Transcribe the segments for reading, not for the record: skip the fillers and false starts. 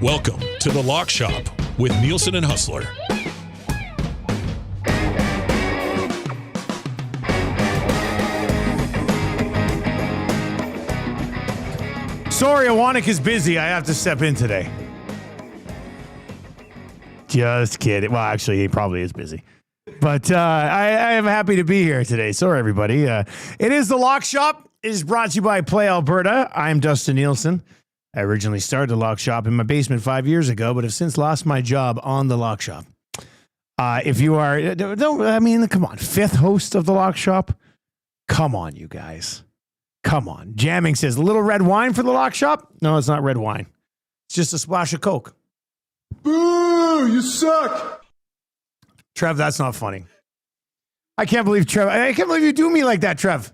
Welcome to The Lock Shop with Nielsen and Hustler. Sorry, Awanik is busy. I have to step in today. Just kidding. Well, actually, he probably is busy. But I am happy to be here today. Sorry, everybody. It is The Lock Shop. It is brought to you by Play Alberta. I'm Dustin Nielsen. I originally started The Lock Shop in my basement 5 years ago, but have since lost my job on The Lock Shop. If you are, come on, fifth host of The Lock Shop? Come on, you guys. Come on. Jamming says, a little red wine for The Lock Shop? No, it's not red wine. It's just a splash of Coke. Boo! You suck! Trev, that's not funny. I can't believe you do me like that, Trev.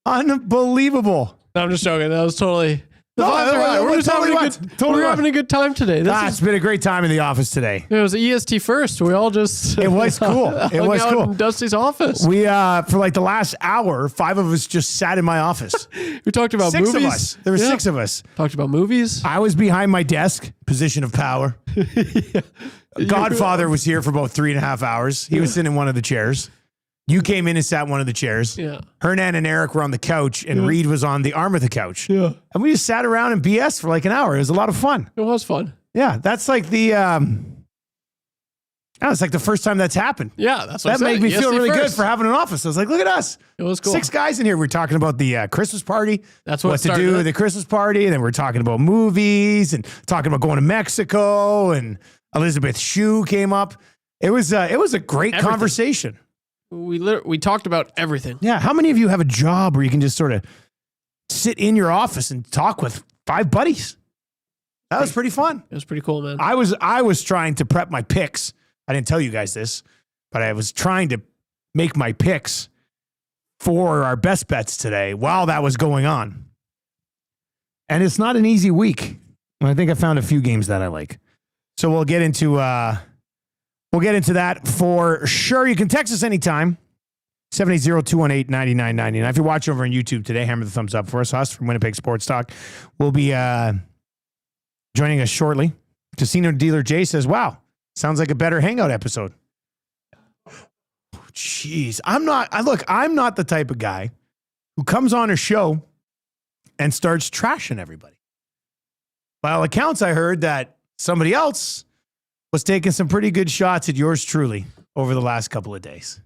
Unbelievable. No, I'm just joking. That was totally... We're just having a good time today. It's been a great time in the office today. It was EST first. We all just... It was cool. It was cool. In Dusty's office. We, for like the last hour, 5 of us just sat in my office. We talked about movies. 6 of us. There were 6 of us. Talked about movies. I was behind my desk, position of power. Yeah. Godfather was here for about 3.5 hours. He was sitting in one of the chairs. You came in and sat in one of the chairs. Yeah. Hernan and Eric were on the couch, and Reed was on the arm of the couch. Yeah. And we just sat around and BS for like an hour. It was a lot of fun. It was fun. Yeah, that's like the... it's like the first time that's happened. Yeah, that's what that made me feel really good for having an office. I was like, look at us. It was cool. 6 guys in here. We're talking about the Christmas party. That's what to do at the Christmas party. And then we're talking about movies and talking about going to Mexico. And Elizabeth Shue came up. It was a great conversation. We talked about everything. Yeah. How many of you have a job where you can just sort of sit in your office and talk with 5 buddies? That was pretty fun. It was pretty cool, man. I was trying to prep my picks. I didn't tell you guys this, but I was trying to make my picks for our best bets today while that was going on. And it's not an easy week. I think I found a few games that I like. So we'll get into that for sure. You can text us anytime. 780-218-9999. If you're watching over on YouTube today, hammer the thumbs up for us. Us from Winnipeg Sports Talk will be joining us shortly. Casino Dealer Jay says, wow, sounds like a better Hangout episode. Jeez. I'm not the type of guy who comes on a show and starts trashing everybody. By all accounts, I heard that somebody else was taking some pretty good shots at yours truly over the last couple of days.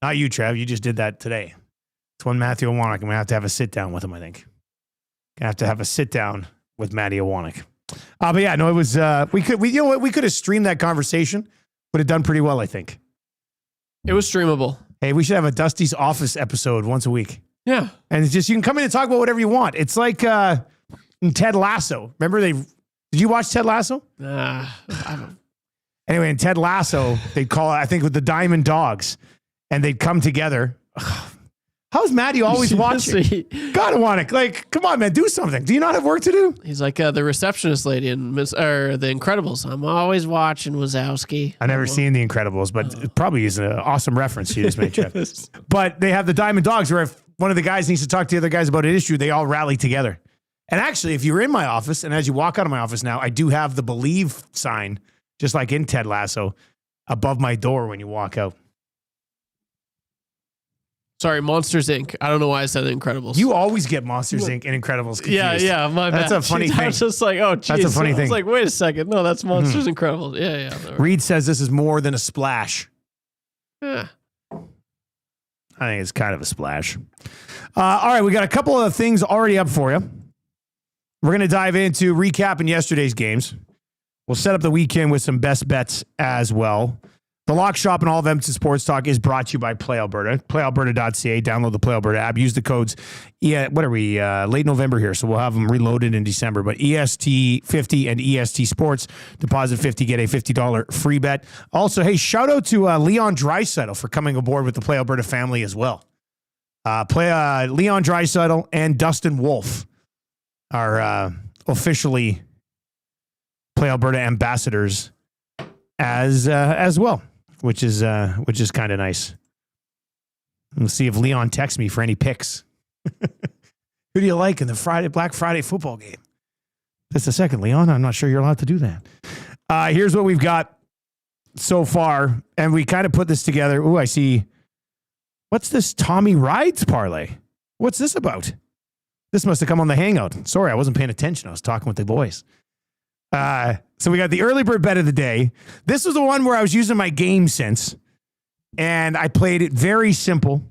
Not you, Trev. You just did that today. It's one Matthew Awanik. I'm going to have a sit down with him, I think. Going to have to have a sit down with Matty Awanik. But yeah, no, it was, we could have streamed that conversation. Would have done pretty well, I think. It was streamable. Hey, we should have a Dusty's Office episode once a week. Yeah. And it's just, you can come in and talk about whatever you want. It's like in Ted Lasso. Remember did you watch Ted Lasso? Anyway, in Ted Lasso, they'd call it, I think, with the Diamond Dogs, and they'd come together. How's Matty always watching? God, Awanik, like, come on, man, do something. Do you not have work to do? He's like the receptionist lady in The Incredibles. I'm always watching Wazowski. I've never seen The Incredibles, but it probably is an awesome reference you just made, Jeff. But they have the Diamond Dogs, where if one of the guys needs to talk to the other guys about an issue, they all rally together. And actually, if you're in my office, and as you walk out of my office now, I do have the Believe sign, just like in Ted Lasso, above my door when you walk out. Sorry, Monsters, Inc. I don't know why I said Incredibles. You always get Monsters, Inc. and Incredibles confused. Yeah, my bad. That's a funny thing. I was just like, oh, geez. That's a funny thing. I was like, wait a second. No, that's Monsters, Incredibles. Yeah. Reed says this is more than a splash. Yeah. I think it's kind of a splash. All right, we got a couple of things already up for you. We're going to dive into recapping yesterday's games. We'll set up the weekend with some best bets as well. The Lock Shop and all of Edmonton Sports Talk is brought to you by Play Alberta. PlayAlberta.ca. Download the Play Alberta app. Use the codes. What are we? Late November here, so we'll have them reloaded in December. But EST50 and EST Sports. Deposit $50, get a $50 free bet. Also, hey, shout out to Leon Draisaitl for coming aboard with the Play Alberta family as well. Leon Draisaitl and Dustin Wolf are officially Play Alberta ambassadors as well, which is kind of nice. We'll see if Leon texts me for any picks. Who do you like in the Black Friday football game? Just a second, Leon. I'm not sure you're allowed to do that. Here's what we've got so far, and we kind of put this together. Oh, I see. What's this Tommy Rides parlay? What's this about? This must have come on the Hangout. Sorry, I wasn't paying attention. I was talking with the boys. So we got the early bird bet of the day. This was the one where I was using my game sense, and I played it very simple.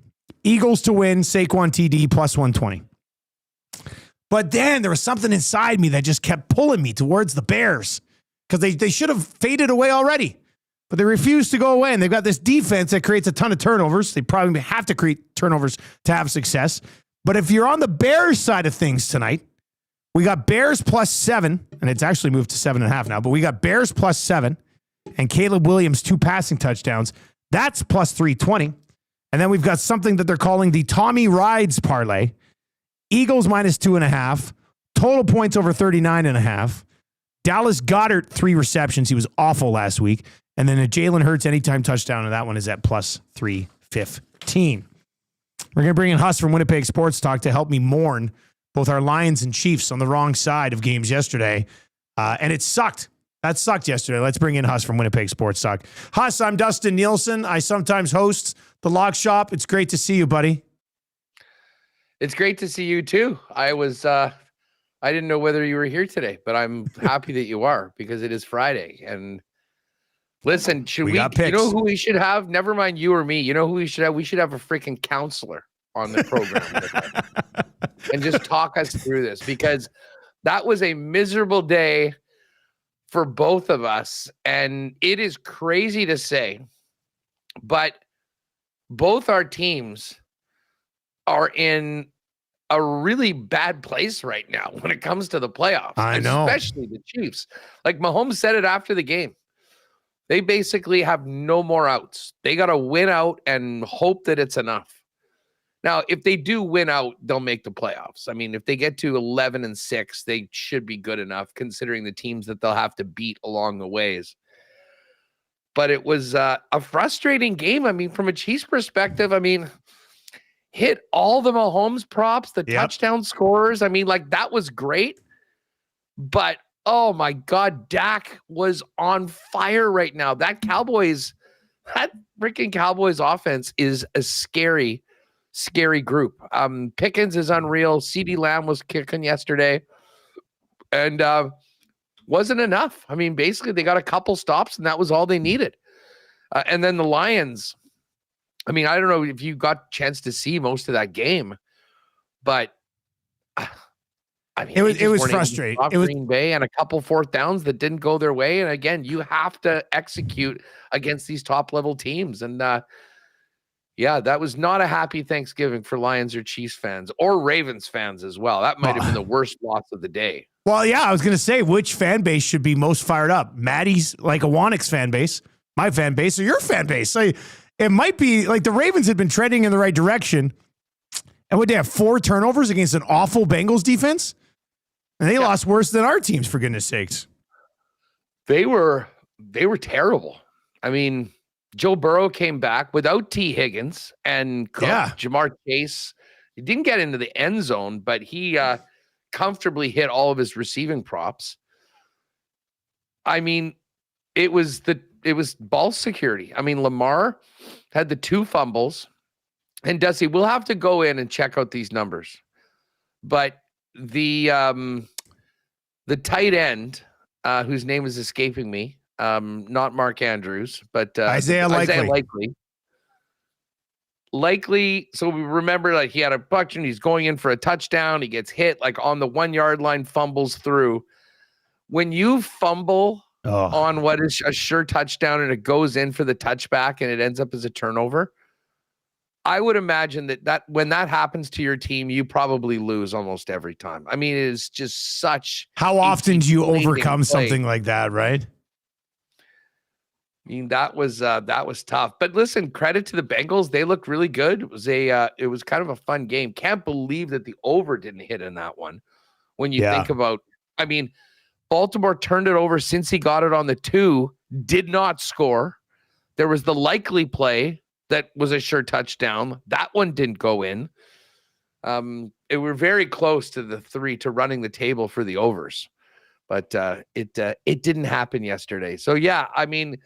Eagles to win, Saquon TD plus 120. But then there was something inside me that just kept pulling me towards the Bears because they should have faded away already. But they refused to go away, and they've got this defense that creates a ton of turnovers. They probably have to create turnovers to have success. But if you're on the Bears side of things tonight, we got Bears plus 7, and it's actually moved to 7.5 now, but we got Bears plus 7 and Caleb Williams 2 passing touchdowns. That's plus 320. And then we've got something that they're calling the Tommy Rides parlay. Eagles minus 2.5, total points over 39.5. Dallas Goedert, 3 receptions. He was awful last week. And then a Jalen Hurts anytime touchdown, and that one is at plus 315. We're going to bring in Huss from Winnipeg Sports Talk to help me mourn both our Lions and Chiefs on the wrong side of games yesterday. And it sucked. That sucked yesterday. Let's bring in Huss from Winnipeg Sports Talk. Huss, I'm Dustin Nielsen. I sometimes host the Lock Shop. It's great to see you, buddy. It's great to see you too. I didn't know whether you were here today, but I'm happy that you are because it is Friday. And listen, you know who we should have? Never mind you or me. You know who we should have? We should have a freaking counselor on the program and just talk us through this, because that was a miserable day for both of us. And it is crazy to say, but both our teams are in a really bad place right now when it comes to the playoffs. I know. Especially the Chiefs. Like Mahomes said it after the game. They basically have no more outs. They got to win out and hope that it's enough. Now, if they do win out, they'll make the playoffs. I mean, if they get to 11-6, they should be good enough considering the teams that they'll have to beat along the ways. But it was a frustrating game. I mean, from a Chiefs perspective, I mean, hit all the Mahomes props, the touchdown scorers. I mean, like, that was great. But, oh, my God, Dak was on fire right now. That freaking Cowboys offense is a scary group. Pickens is unreal. CeeDee Lamb was kicking yesterday. And wasn't enough. I mean, basically, they got a couple stops, and that was all they needed. And then the Lions, I mean, I don't know if you got a chance to see most of that game, but I mean, it was frustrating. It was Green Bay and a couple fourth downs that didn't go their way. And again, you have to execute against these top level teams. And yeah, that was not a happy Thanksgiving for Lions or Chiefs fans or Ravens fans as well. That might have been the worst loss of the day. Well, yeah, I was going to say, which fan base should be most fired up? Maddie's, like, a Wanix fan base, my fan base, or your fan base? So it might be like the Ravens had been trending in the right direction. And would they have 4 turnovers against an awful Bengals defense? And they lost worse than our teams, for goodness sakes. They were terrible. I mean, Joe Burrow came back without T. Higgins and Cook. Jamar Chase. He didn't get into the end zone, but he comfortably hit all of his receiving props. I mean, it was ball security. I mean, Lamar had the 2 fumbles, and Dusty, we'll have to go in and check out these numbers. But the tight end, whose name is escaping me, not Mark Andrews, but Isaiah Likely. Likely, so we remember, like, he had a buck and he's going in for a touchdown. He gets hit like on the 1 yard line, fumbles through. When you fumble on what is a sure touchdown and it goes in for the touchback and it ends up as a turnover, I would imagine that when that happens to your team, you probably lose almost every time. I mean, it is just such. How often do you overcome something like that, right? I mean, that was tough. But listen, credit to the Bengals. They looked really good. It was kind of a fun game. Can't believe that the over didn't hit in that one. When you think about, I mean, Baltimore turned it over since he got it on the 2, did not score. There was the Likely play that was a sure touchdown. That one didn't go in. It were very close to the 3 to running the table for the overs. but it didn't happen yesterday. So yeah, I mean,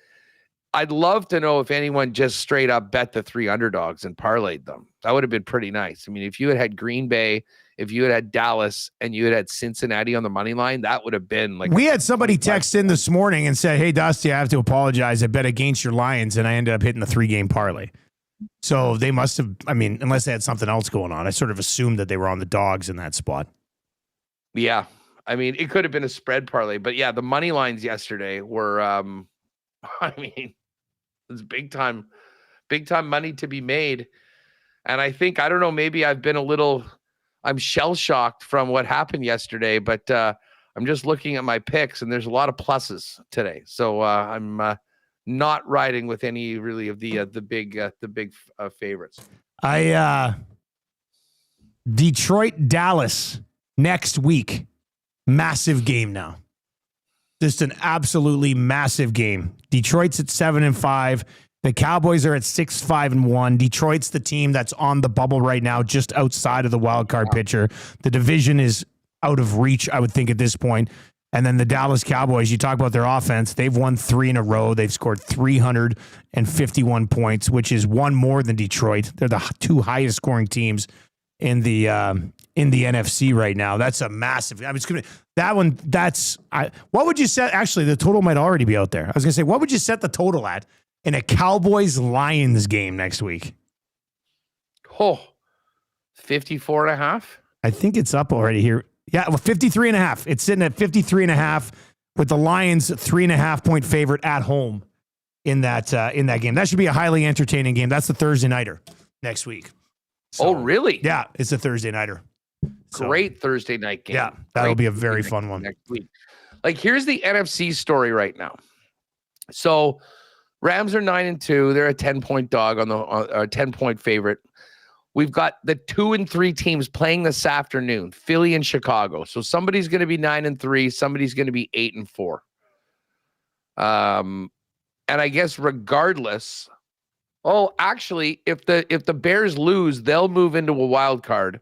I'd love to know if anyone just straight up bet the 3 underdogs and parlayed them. That would have been pretty nice. I mean, if you had Green Bay, if you had Dallas, and you had Cincinnati on the money line, that would have been like. We had somebody text in this morning and said, "Hey, Dusty, I have to apologize. I bet against your Lions, and I ended up hitting the 3-game parlay." So they must have. I mean, unless they had something else going on, I sort of assumed that they were on the dogs in that spot. Yeah, I mean, it could have been a spread parlay, but yeah, the money lines yesterday were. I mean, it's big time money to be made. And I think, I don't know, maybe I'm shell shocked from what happened yesterday, but I'm just looking at my picks and there's a lot of pluses today. So I'm not riding with any really of the big favorites. Detroit, Dallas next week. Massive game now. Just an absolutely massive game. Detroit's at 7-5. The Cowboys are at 6-5-1. Detroit's the team that's on the bubble right now, just outside of the wild card picture. The division is out of reach, I would think, at this point. And then the Dallas Cowboys, you talk about their offense. They've won 3 in a row. They've scored 351 points, which is one more than Detroit. They're the 2 highest scoring teams in the NFC right now. That's a massive. I mean, it's gonna that one. What would you set? Actually, the total might already be out there. I was gonna say, what would you set the total at in a Cowboys Lions game next week? 54.5. I think it's up already here. Yeah, well, 53.5. It's sitting at 53.5 with the Lions 3.5 point favorite at home in that game. That should be a highly entertaining game. That's the Thursday nighter next week. So, really? Yeah, it's a Thursday nighter. Great Thursday night game. Yeah, that'll be a very fun one next week. Like, here's the NFC story right now. So, Rams are 9-2. They're a 10-point dog on the 10-point favorite. We've got the 2 and 3 teams playing this afternoon, Philly and Chicago. So somebody's going to be 9-3, somebody's going to be 8-4. And I guess regardless. Oh, actually, if the Bears lose, they'll move into a wild card,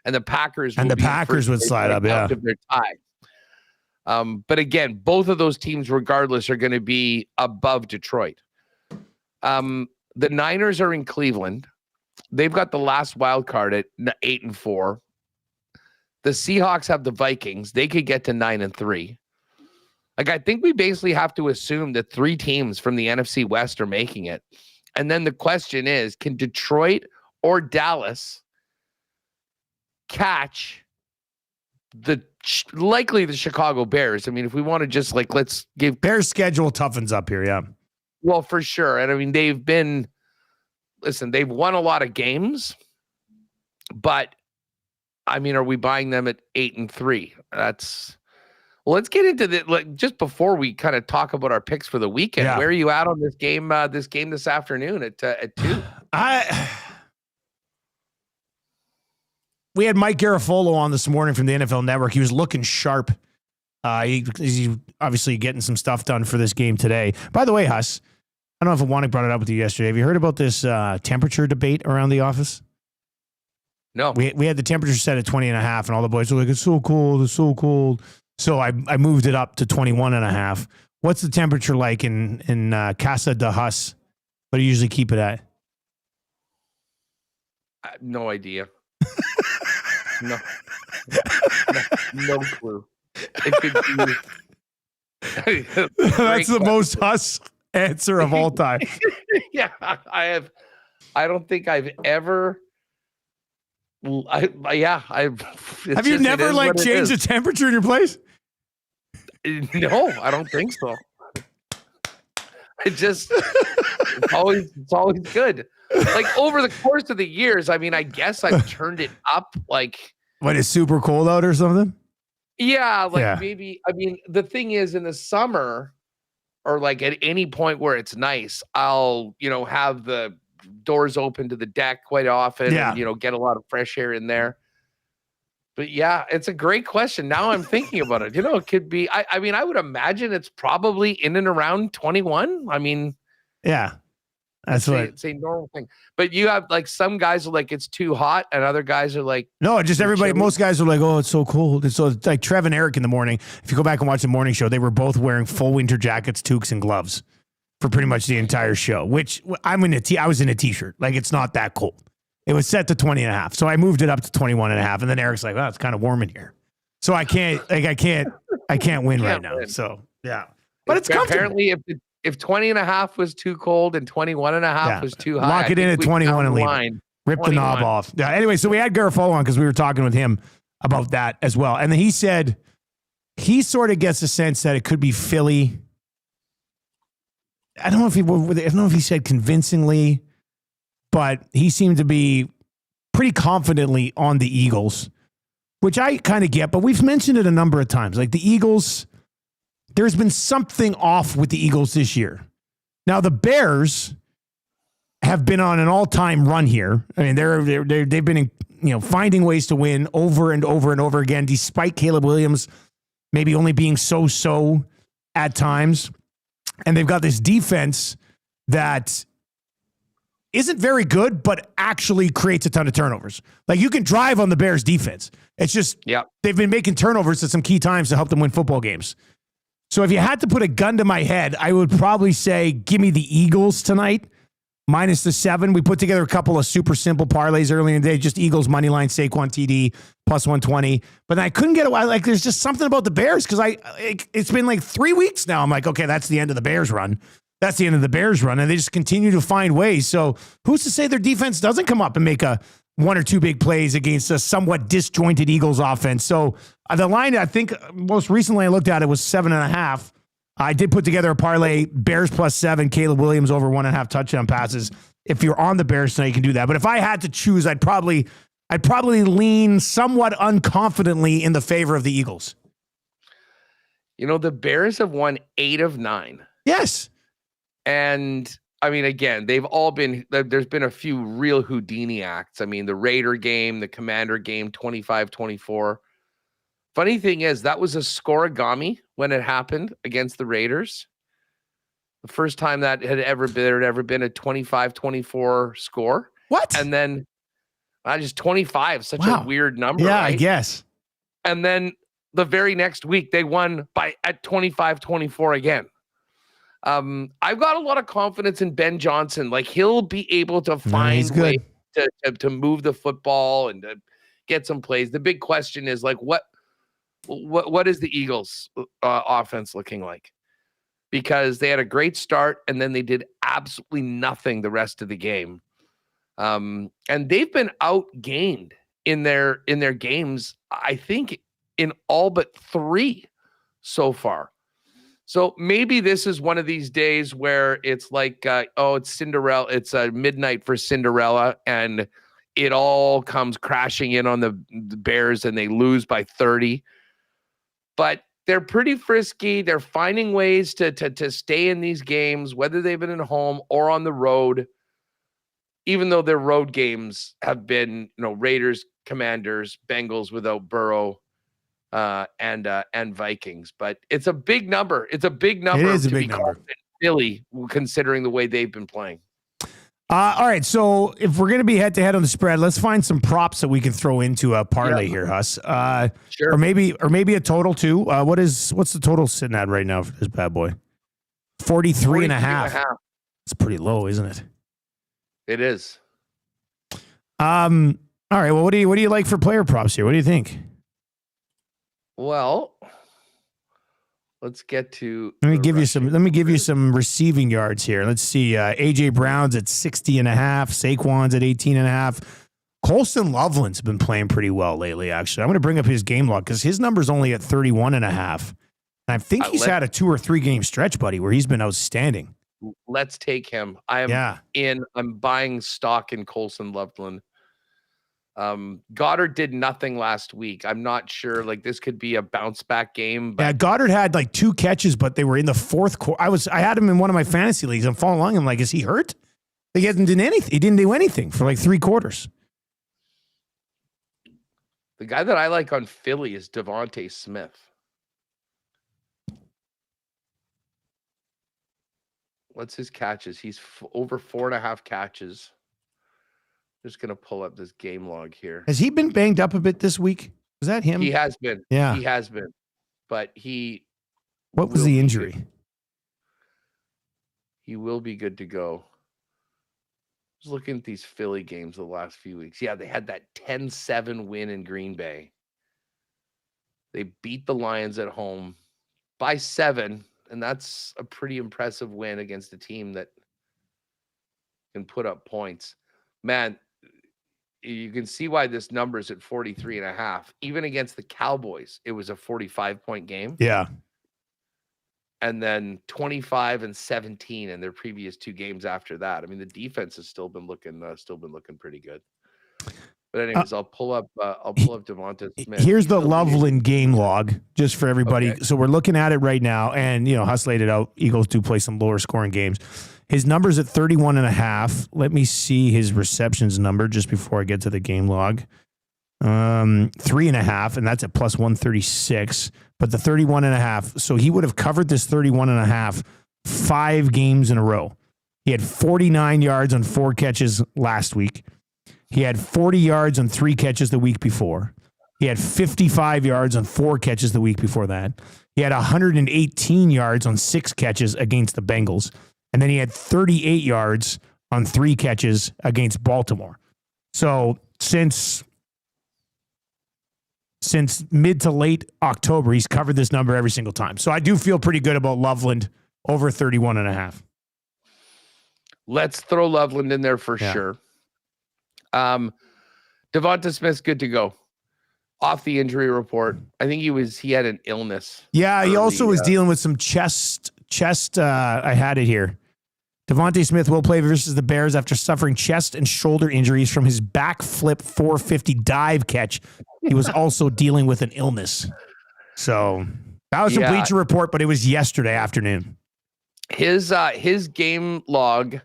and the Packers would slide up, yeah. If they're tied. But again, both of those teams, regardless, are going to be above Detroit. The Niners are in Cleveland. They've got the last wild card at 8-4. The Seahawks have the Vikings. They could get to 9-3. Like, I think we basically have to assume that 3 teams from the NFC West are making it. And then the question is, can Detroit or Dallas catch likely the Chicago Bears? I mean, if we want to just let's give Bears schedule toughens up here. Yeah. Well, for sure. And I mean, they've won a lot of games, but I mean, are we buying them at 8-3? Let's get into just before we kind of talk about our picks for the weekend. Yeah. Where are you at on this game this afternoon at 2? We had Mike Garafolo on this morning from the NFL Network. He was looking sharp. He's obviously getting some stuff done for this game today. By the way, Huss, I don't know if Wanick brought it up with you yesterday. Have you heard about this temperature debate around the office? No. We had the temperature set at 20.5, and all the boys were like, it's so cold, it's so cold. So I moved it up to 21.5. What's the temperature like in Casa de Huss? What do you usually keep it at? I have no idea. No clue. It could be. That's the most Huss answer of all time. Yeah, I don't think I've ever. Have you never changed the temperature in your place? No, I don't think so. It's always good. Like, over the course of the years, I mean, I guess I've turned it up. Like, when it's super cold out or something? Yeah, maybe. I mean, the thing is, in the summer, or like at any point where it's nice, I'll, have the doors open to the deck quite often, and, get a lot of fresh air in there. But yeah, it's a great question. Now I'm thinking about it. It could be, I mean, I would imagine it's probably in and around 21. I mean, yeah. That's what it's a normal thing. But you have like some guys are like it's too hot, and other guys are like no, just everybody. chilly. Most guys are like, oh, it's so cold. It's so like Trev and Eric in the morning. If you go back and watch the morning show, they were both wearing full winter jackets, toques, and gloves for pretty much the entire show. Which I was in a t-shirt. Like it's not that cold. It was set to 20 and a half, so I moved it up to 21 and a half, and then Eric's like, well, it's kind of warm in here, so I can't win right now. So yeah, but it's comfortable. Apparently, if 20 and a half was too cold and 21 and a half was too hot, lock it in at 21 and leave it. Rip 21. The knob off. Yeah. Anyway, so we had Garofalo on because we were talking with him about that as well. And then he said he sort of gets the sense that it could be Philly. I don't know if he said convincingly, but he seemed to be pretty confidently on the Eagles, which I kind of get, but we've mentioned it a number of times. Like the Eagles, there's been something off with the Eagles this year. Now the Bears have been on an all-time run here. I mean, they've been finding ways to win over and over and over again, despite Caleb Williams maybe only being so at times. And they've got this defense that isn't very good, but actually creates a ton of turnovers. Like you can drive on the Bears defense. It's just they've been making turnovers at some key times to help them win football games. So if you had to put a gun to my head, I would probably say, give me the Eagles tonight, minus the 7. We put together a couple of super simple parlays earlier in the day, just Eagles money line, Saquon TD, plus 120. But I couldn't get away. Like, there's just something about the Bears because it's been like 3 weeks now. I'm like, okay, that's the end of the Bears run. That's the end of the Bears run. And they just continue to find ways. So who's to say their defense doesn't come up and make a 1 or 2 big plays against a somewhat disjointed Eagles offense? So the line, I think most recently I looked at it was 7.5. I did put together a parlay, Bears plus 7, Caleb Williams over 1.5 touchdown passes. If you're on the Bears tonight, you can do that. But if I had to choose, I'd probably lean somewhat unconfidently in the favor of the Eagles. The Bears have won 8 of 9. Yes. And I mean, again, there's been a few real Houdini acts. I mean, the Raider game, the Commander game, 25-24. Funny thing is, that was a scoregami when it happened against the Raiders. The first time that there had ever been a 25-24 score. What? And then just 25, such a weird number. Yeah, right? I guess. And then the very next week, they won at 25-24 again. I've got a lot of confidence in Ben Johnson. Like he'll be able to find ways to move the football and to get some plays. The big question is like, what is the Eagles offense looking like? Because they had a great start and then they did absolutely nothing the rest of the game. And they've been outgained in their games, I think, in all but 3 so far. So maybe this is one of these days where it's like, it's Cinderella. It's midnight for Cinderella, and it all comes crashing in on the Bears, and they lose by 30. But they're pretty frisky. They're finding ways to stay in these games, whether they've been at home or on the road. Even though their road games have been, Raiders, Commanders, Bengals without Burrow. And Vikings, but it's a big number. It's a big number. It is a big number. Philly, considering the way they've been playing. All right, so if we're going to be head-to-head on the spread, let's find some props that we can throw into a parlay here, Huss. Sure. Or maybe a total too. What's the total sitting at right now for this bad boy? 43.5. It's pretty low, isn't it? It is. All right. Well, what do you like for player props here? What do you think? Well, let's get to. Let me give you some receiving yards here. Let's see. AJ Brown's at 60.5. Saquon's at 18.5. Colston Loveland's been playing pretty well lately. Actually, I'm going to bring up his game log because his number's only at 31.5. And I think he's had a 2 or 3 game stretch, buddy, where he's been outstanding. Let's take him. I'm buying stock in Colston Loveland. Goddard did nothing last week. I'm not sure. Like this could be a bounce back game. But... Yeah, Goddard had like 2 catches, but they were in the 4th quarter. I had him in one of my fantasy leagues. I'm following along. I'm like, is he hurt? He hasn't done anything. He didn't do anything for like 3 quarters. The guy that I like on Philly is Devontae Smith. What's his catches? He's over 4.5 catches. Just going to pull up this game log here. Has he been banged up a bit this week? Was that him? He has been. Yeah. He has been. But what was the injury? He will be good to go. I was looking at these Philly games the last few weeks. Yeah, they had that 10-7 win in Green Bay. They beat the Lions at home by 7, and that's a pretty impressive win against a team that can put up points. Man, you can see why this number is at 43.5. Even against the Cowboys, it was a 45-point game. Yeah. And then 25 and 17 in their previous 2 games after that. I mean, the defense has still been looking pretty good. But anyways, I'll pull up Devonta Smith. Here's the Loveland game log just for everybody. Okay. So we're looking at it right now, and Huss laid it out. Eagles do play some lower scoring games. His number's at 31.5. Let me see his receptions number just before I get to the game log. 3.5, and that's at plus 136. But the 31.5, so he would have covered this 31.5 5 games in a row. He had 49 yards on 4 catches last week. He had 40 yards on 3 catches the week before. He had 55 yards on 4 catches the week before that. He had 118 yards on 6 catches against the Bengals. And then he had 38 yards on 3 catches against Baltimore. So since mid to late October, he's covered this number every single time. So I do feel pretty good about Loveland over 31.5. Let's throw Loveland in there for sure. Devonta Smith's good to go. Off the injury report. I think he had an illness. Yeah, he also was dealing with some chest. I had it here. Devonta Smith will play versus the Bears after suffering chest and shoulder injuries from his backflip 450 dive catch. He was also dealing with an illness. So that was a Bleacher Report, but it was yesterday afternoon. His game log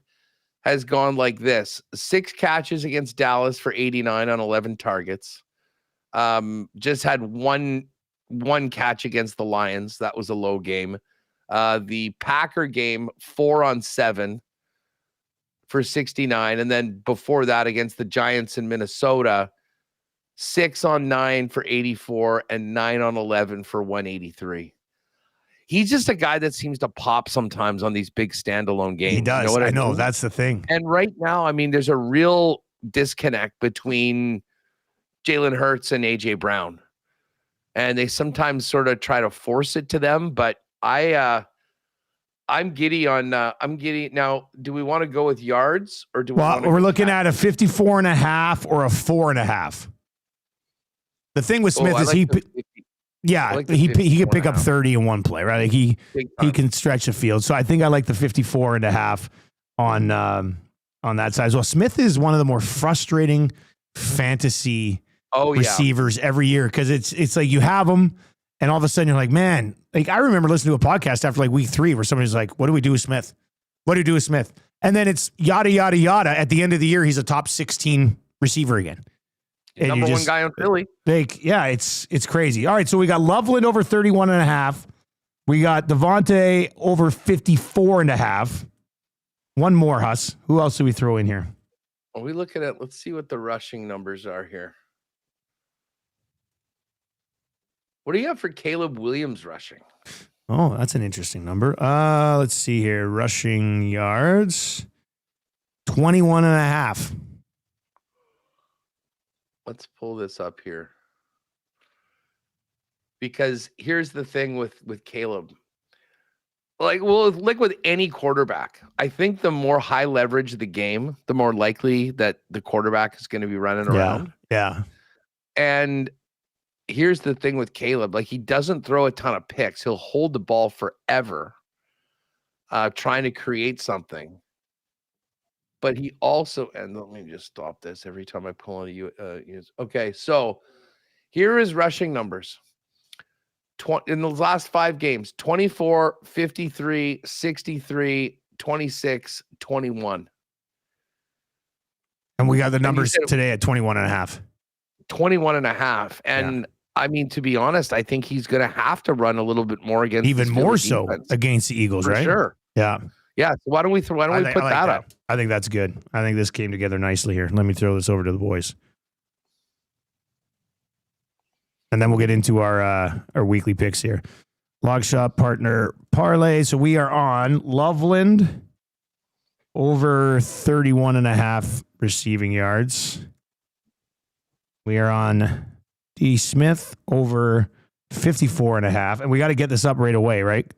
has gone like this: 6 catches against Dallas for 89 on 11 targets. Just had one catch against the Lions. That was a low game. The Packer game, 4 on 7 for 69. And then before that against the Giants in Minnesota, 6 on 9 for 84 and 9 on 11 for 183. He's just a guy that seems to pop sometimes on these big standalone games. He does. I know. That's the thing. And right now, I mean, there's a real disconnect between Jalen Hurts and AJ Brown. And they sometimes sort of try to force it to them, but I'm giddy on. I'm giddy now. Do we want to go with yards or do we? Well, we're looking at a 54.5 or a 4.5. The thing with Smith is he can pick up 30 in one play, right? Like he can stretch the field. So I think I like the 54.5 on that side as well. Smith is one of the more frustrating fantasy receivers every year because it's like you have him. And all of a sudden you're like, man, like I remember listening to a podcast after like week 3 where somebody's like, what do we do with Smith? What do we do with Smith? And then it's yada, yada, yada. At the end of the year, he's a top 16 receiver again. Number 1 guy on Philly. Like, yeah, it's crazy. All right. So we got Loveland over 31.5. We got Devontae over 54.5. One more, Huss. Who else do we throw in here? Are we looking at, let's see what the rushing numbers are here. What do you have for Caleb Williams rushing? Oh, that's an interesting number. Let's see here. Rushing yards, 21.5. Let's pull this up here. Because here's the thing with Caleb. Like with any quarterback, I think the more high leverage the game, the more likely that the quarterback is going to be running around. Yeah. And here's the thing with Caleb, like he doesn't throw a ton of picks. He'll hold the ball forever, trying to create something. But he also, and let me just stop this every time I pull on you. Okay, so here is rushing numbers. In the last 5 games, 24, 53, 63, 26, 21. And we got the numbers today at 21.5. 21.5. And I mean, to be honest, I think he's going to have to run a little bit more against even more so defense. Against the Eagles, for right? Sure. Yeah. Yeah. So why don't we put that up? I think that's good. I think this came together nicely here. Let me throw this over to the boys. And then we'll get into our weekly picks here. Log Shop partner parlay. So we are on Loveland over 31.5 receiving yards. We are on D. Smith over 54.5. And we got to get this up right away, right?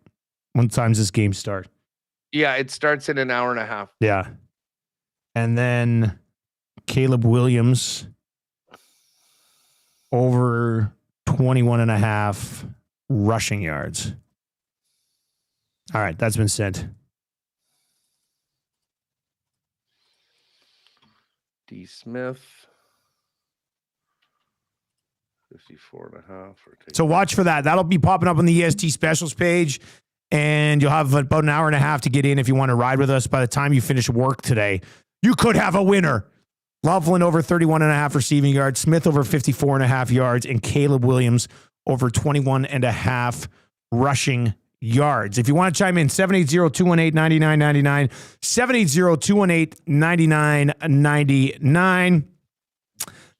When times this game start. Yeah, it starts in an hour and a half. Yeah. And then Caleb Williams over 21.5 rushing yards. All right, that's been sent. D. Smith, 54.5. So watch for that. That'll be popping up on the EST specials page, and you'll have about an hour and a half to get in if you want to ride with us. By the time you finish work today, you could have a winner. Loveland over 31.5 receiving yards, Smith over 54.5 yards, and Caleb Williams over 21.5 rushing yards. If you want to chime in, 780-218-9999, 780-218-9999.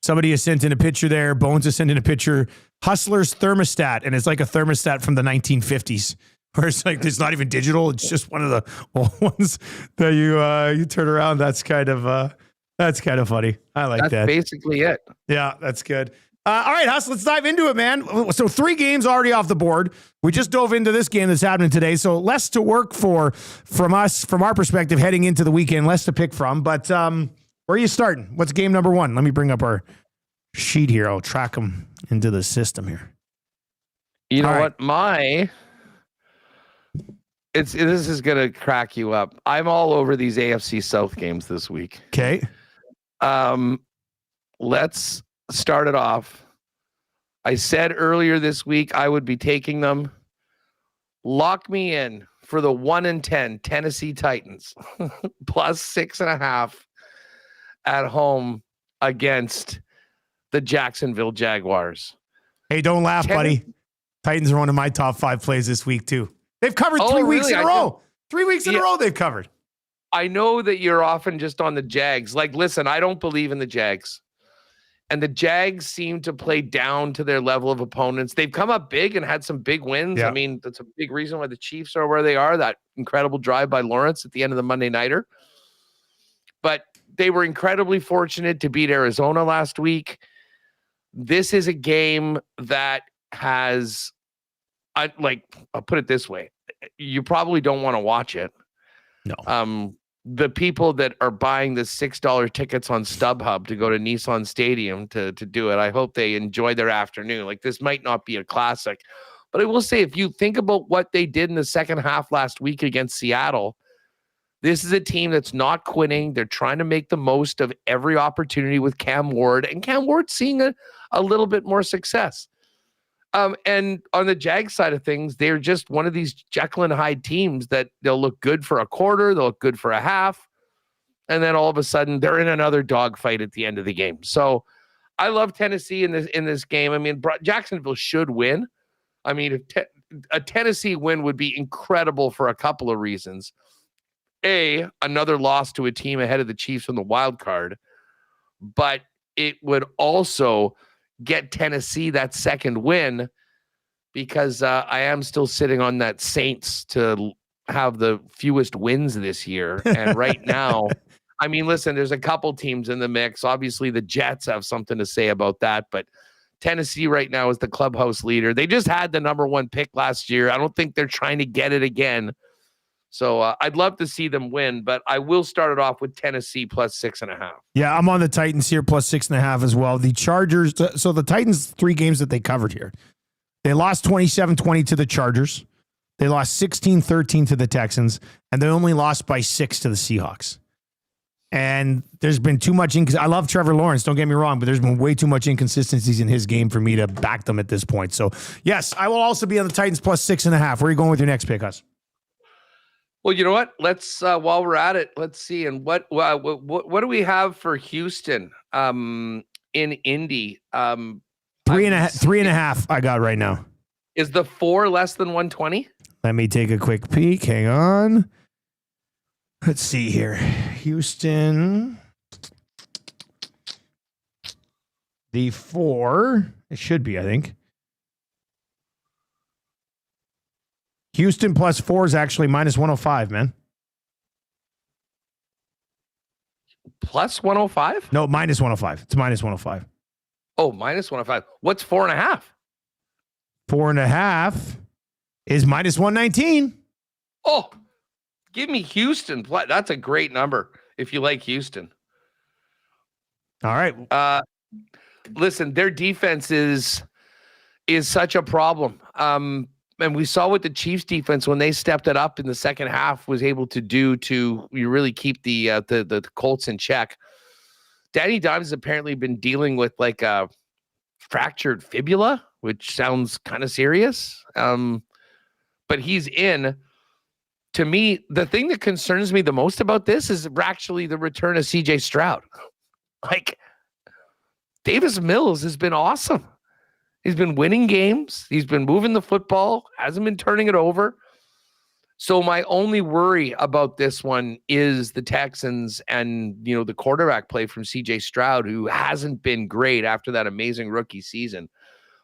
Somebody has sent in a picture there. Bones has sent in a picture. Hustler's thermostat, and it's like a thermostat from the 1950s, where it's like it's not even digital. It's just one of the old ones that you turn around. That's kind of funny. I like that. That's basically it. Yeah, that's good. All right, Hus, let's dive into it, man. So 3 games already off the board. We just dove into this game that's happening today. So less to work for from us, from our perspective, heading into the weekend, less to pick from. But where are you starting? What's game number 1? Let me bring up our sheet here. I'll track them into the system here. You know what? This is going to crack you up. I'm all over these AFC South games this week. Okay. Let's start it off. I said earlier this week I would be taking them. Lock me in for the 1-10 Tennessee Titans plus 6.5 at home against the Jacksonville Jaguars. Hey, don't laugh, buddy. Titans are one of my top 5 plays this week too. They've covered 3 weeks in a row. 3 weeks in a row they've covered. I know that you're often just on the Jags. Like, listen, I don't believe in the Jags. And the Jags seem to play down to their level of opponents. They've come up big and had some big wins. Yeah. I mean, that's a big reason why the Chiefs are where they are. That incredible drive by Lawrence at the end of the Monday Nighter. But they were incredibly fortunate to beat Arizona last week. This is a game that has, I'll put it this way. You probably don't want to watch it. No. The people that are buying the $6 tickets on StubHub to go to Nissan Stadium to do it, I hope they enjoy their afternoon. Like, this might not be a classic, but I will say, if you think about what they did in the second half last week against Seattle, this is a team that's not quitting. They're trying to make the most of every opportunity with Cam Ward, and Cam Ward's seeing a little bit more success. And on the Jags side of things, they're just one of these Jekyll and Hyde teams that they'll look good for a quarter, they'll look good for a half, and then all of a sudden they're in another dogfight at the end of the game. So I love Tennessee in this game. I mean, Jacksonville should win. I mean, a Tennessee win would be incredible for a couple of reasons. Another loss to a team ahead of the Chiefs from the wild card, but it would also get Tennessee that second win, because I am still sitting on that Saints to have the fewest wins this year. And right now, I mean, listen, there's a couple teams in the mix. Obviously, the Jets have something to say about that, but Tennessee right now is the clubhouse leader. They just had the number 1 pick last year. I don't think they're trying to get it again. So I'd love to see them win, but I will start it off with Tennessee plus 6.5. Yeah, I'm on the Titans here plus 6.5 as well. The Chargers, so the Titans, 3 games that they covered here. They lost 27-20 to the Chargers. They lost 16-13 to the Texans, and they only lost by 6 to the Seahawks. And there's been too much. I love Trevor Lawrence, don't get me wrong, but there's been way too much inconsistencies in his game for me to back them at this point. So, yes, I will also be on the Titans plus 6.5. Where are you going with your next pick, Huss? Well, you know what? Let's while we're at it, let's see. And what do we have for Houston in Indy? 3.5 I got right now. Is the 4 less than 120? Let me take a quick peek. Hang on. Let's see here. Houston. The 4. It should be, I think. Houston plus 4 is actually minus 105, man. Plus 105? No, minus 105. It's minus 105. Oh, minus 105. What's 4.5? 4.5 is minus 119. Oh, give me Houston. That's a great number if you like Houston. All right. Listen, their defense is such a problem. And we saw what the Chiefs defense, when they stepped it up in the second half, was able to do to really keep the Colts in check. Danny Dimes has apparently been dealing with like a fractured fibula, which sounds kind of serious. But he's in. To me, the thing that concerns me the most about this is actually the return of CJ Stroud. Like, Davis Mills has been awesome. He's been winning games. He's been moving the football, hasn't been turning it over. So my only worry about this one is the Texans and, the quarterback play from CJ Stroud, who hasn't been great after that amazing rookie season.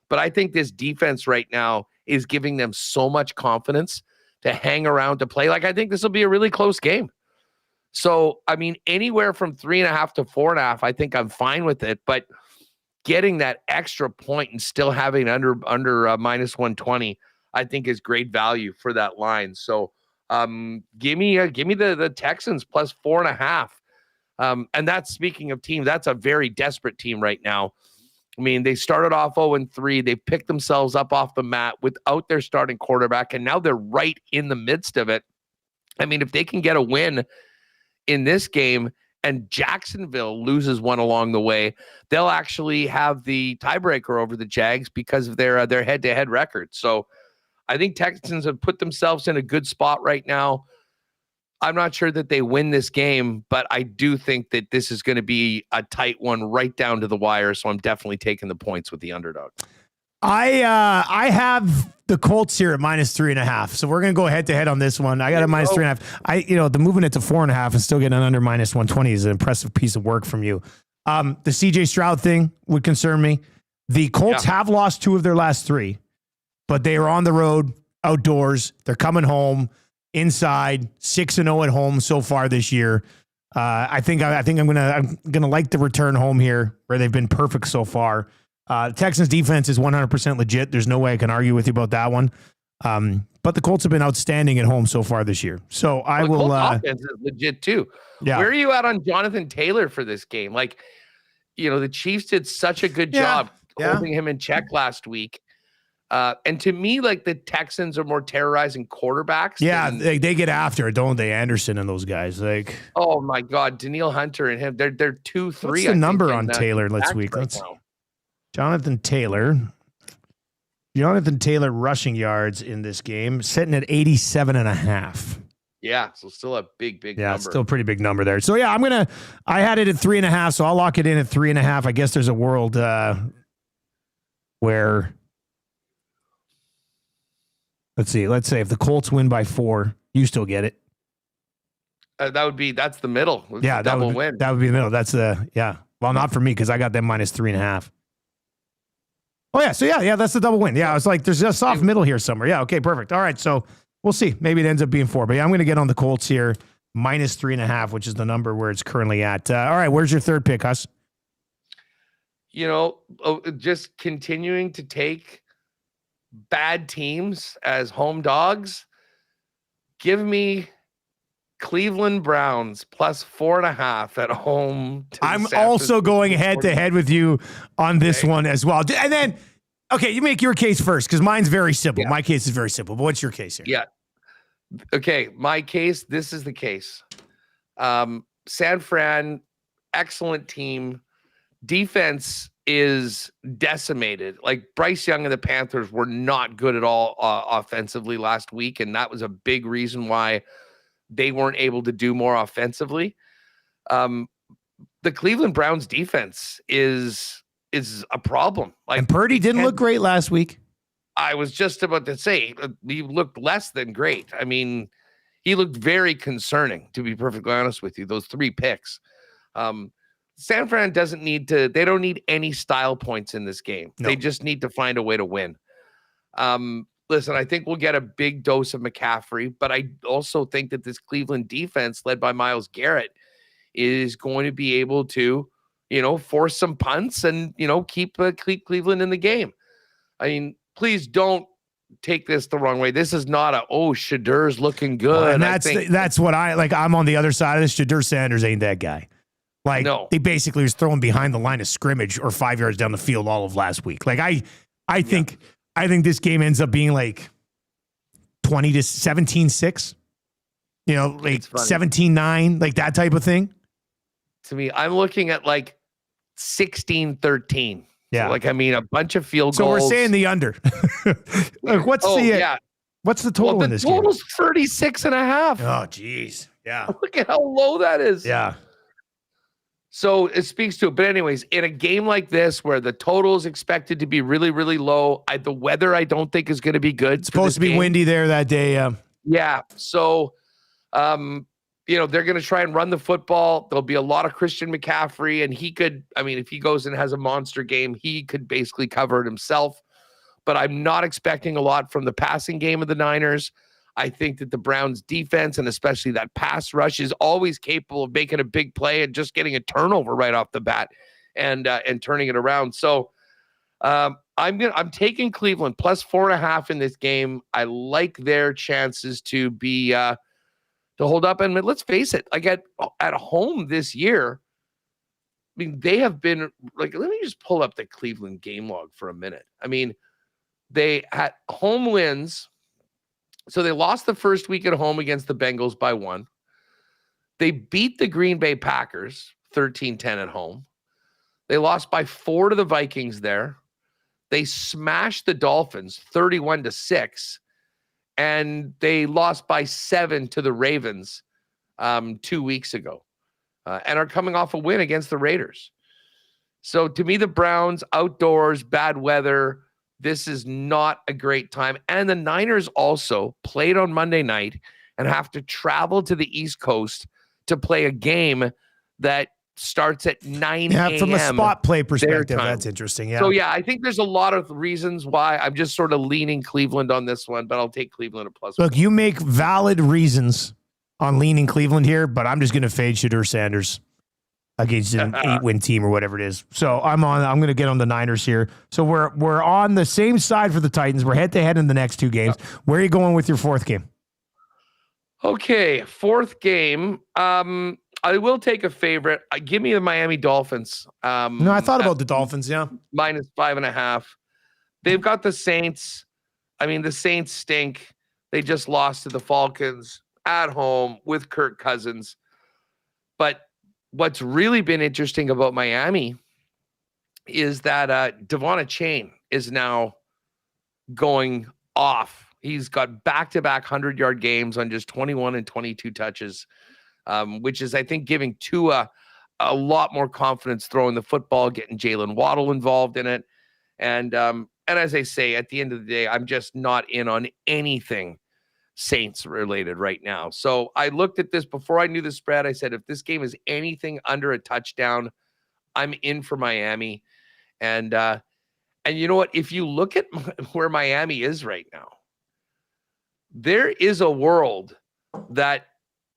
But I think this defense right now is giving them so much confidence to hang around to play. Like, I think this will be a really close game. So, I mean, anywhere from 3.5 to 4.5, I think I'm fine with it. But getting that extra point and still having under minus 120, I think is great value for that line. So give me the Texans plus 4.5. And that's, speaking of team, that's a very desperate team right now. I mean, they started off 0-3. They picked themselves up off the mat without their starting quarterback, and now they're right in the midst of it. I mean, if they can get a win in this game and Jacksonville loses one along the way, they'll actually have the tiebreaker over the Jags because of their head-to-head record. So I think Texans have put themselves in a good spot right now. I'm not sure that they win this game, but I do think that this is going to be a tight one right down to the wire. So I'm definitely taking the points with the underdog. I have the Colts here at minus 3.5. So we're going to go head to head on this one. I got a minus 3.5. The moving it to 4.5 and still getting an under minus 120 is an impressive piece of work from you. The CJ Stroud thing would concern me. The Colts have lost 2 of their last 3, but they are on the road, outdoors. They're coming home inside, 6-0 at home so far this year. I think I'm gonna like the return home here, where they've been perfect so far. Texans defense is 100% legit. There's no way I can argue with you about that one. But the Colts have been outstanding at home so far this year. So I will. Colts offense is legit too. Yeah. Where are you at on Jonathan Taylor for this game? Like, the Chiefs did such a good job holding him in check last week. And to me, like, the Texans are more terrorizing quarterbacks. Yeah, they get after it, don't they? Anderson and those guys. Like, oh my God, Danielle Hunter and him. They're 2-3. What's the number on Taylor this week? Jonathan Taylor rushing yards in this game, sitting at 87.5. Yeah, so still a big number. Yeah, still a pretty big number there. So yeah, I had it at 3.5, so I'll lock it in at 3.5. I guess there's a world where, let's say if the Colts win by 4, you still get it. That's the middle. Yeah, double win. That would be the middle. That's well, not for me, because I got them minus 3.5. Oh yeah, so yeah, that's the double win. Yeah, it's like there's a soft middle here somewhere. Yeah, okay, perfect. All right, so we'll see. Maybe it ends up being 4, but yeah, I'm going to get on the Colts here, minus 3.5, which is the number where it's currently at. All right, where's your third pick, Huss? Just continuing to take bad teams as home dogs. Give me Cleveland Browns plus 4.5 at home. I'm also going head to head with you on this one as well. And then, okay, you make your case first, because mine's very simple. Yeah. My case is very simple. But what's your case here? Yeah. Okay, my case. This is the case. San Fran, excellent team. Defense is decimated. Like, Bryce Young and the Panthers were not good at all offensively last week, and that was a big reason why they weren't able to do more offensively. The Cleveland Browns defense is a problem. Like, and Purdy didn't look great last week. I was just about to say, he looked less than great. I mean, he looked very concerning, to be perfectly honest with you, those 3 picks. San Fran they don't need any style points in this game. No. They just need to find a way to win. Listen, I think we'll get a big dose of McCaffrey, but I also think that this Cleveland defense led by Myles Garrett is going to be able to, force some punts and, keep Cleveland in the game. I mean, please don't take this the wrong way. This is not Shedur's looking good. Well, and that's what I'm on the other side of this. Shadur Sanders ain't that guy. Like, no. He basically was throwing behind the line of scrimmage or 5 yards down the field all of last week. Like, I think this game ends up being like 20 to 17-6, like 17-9, like that type of thing. To me, I'm looking at like 16-13. Yeah. So a bunch of field goals. So we're saying the under. Like, what's the total in this game? The total's 36.5. Oh, geez. Yeah. Look at how low that is. Yeah. So it speaks to it. But anyways, in a game like this where the total is expected to be really, really low, the weather I don't think is going to be good. It's supposed to be windy there that day. Yeah. So, they're going to try and run the football. There'll be a lot of Christian McCaffrey, and he could, if he goes and has a monster game, he could basically cover it himself. But I'm not expecting a lot from the passing game of the Niners. I think that the Browns defense, and especially that pass rush, is always capable of making a big play and just getting a turnover right off the bat and turning it around. So I'm taking Cleveland plus 4.5 in this game. I like their chances to be to hold up. And let's face it, like at home this year, they have been like, let me just pull up the Cleveland game log for a minute. They had home wins. So they lost the first week at home against the Bengals by 1. They beat the Green Bay Packers 13-10 at home. They lost by 4 to the Vikings there. They smashed the Dolphins 31-6. And they lost by 7 to the Ravens 2 weeks ago. And are coming off a win against the Raiders. So to me, the Browns, outdoors, bad weather, this is not a great time. And the Niners also played on Monday night and have to travel to the East Coast to play a game that starts at 9 a.m. From a spot play perspective, that's interesting. Yeah. So, I think there's a lot of reasons why I'm just sort of leaning Cleveland on this one, but I'll take Cleveland at plus. Look, you make valid reasons on leaning Cleveland here, but I'm just going to fade Shadur Sanders against an 8-win team or whatever it is. So I'm going to get on the Niners here. So we're on the same side for the Titans. We're head to head in the next 2 games. Where are you going with your 4th game? Okay, 4th game. I will take a favorite. Give me the Miami Dolphins. No, I thought about the Dolphins. Yeah. Minus 5.5. They've got the Saints. The Saints stink. They just lost to the Falcons at home with Kirk Cousins. But what's really been interesting about Miami is that Devon Achane is now going off. He's got back-to-back 100-yard games on just 21 and 22 touches, which is, I think, giving Tua a lot more confidence throwing the football, getting Jalen Waddle involved in it. And as I say, at the end of the day, I'm just not in on anything Saints related right now. So I looked at this before I knew the spread. I said, if this game is anything under a touchdown, I'm in for Miami. And you know what? If you look at where Miami is right now, there is a world that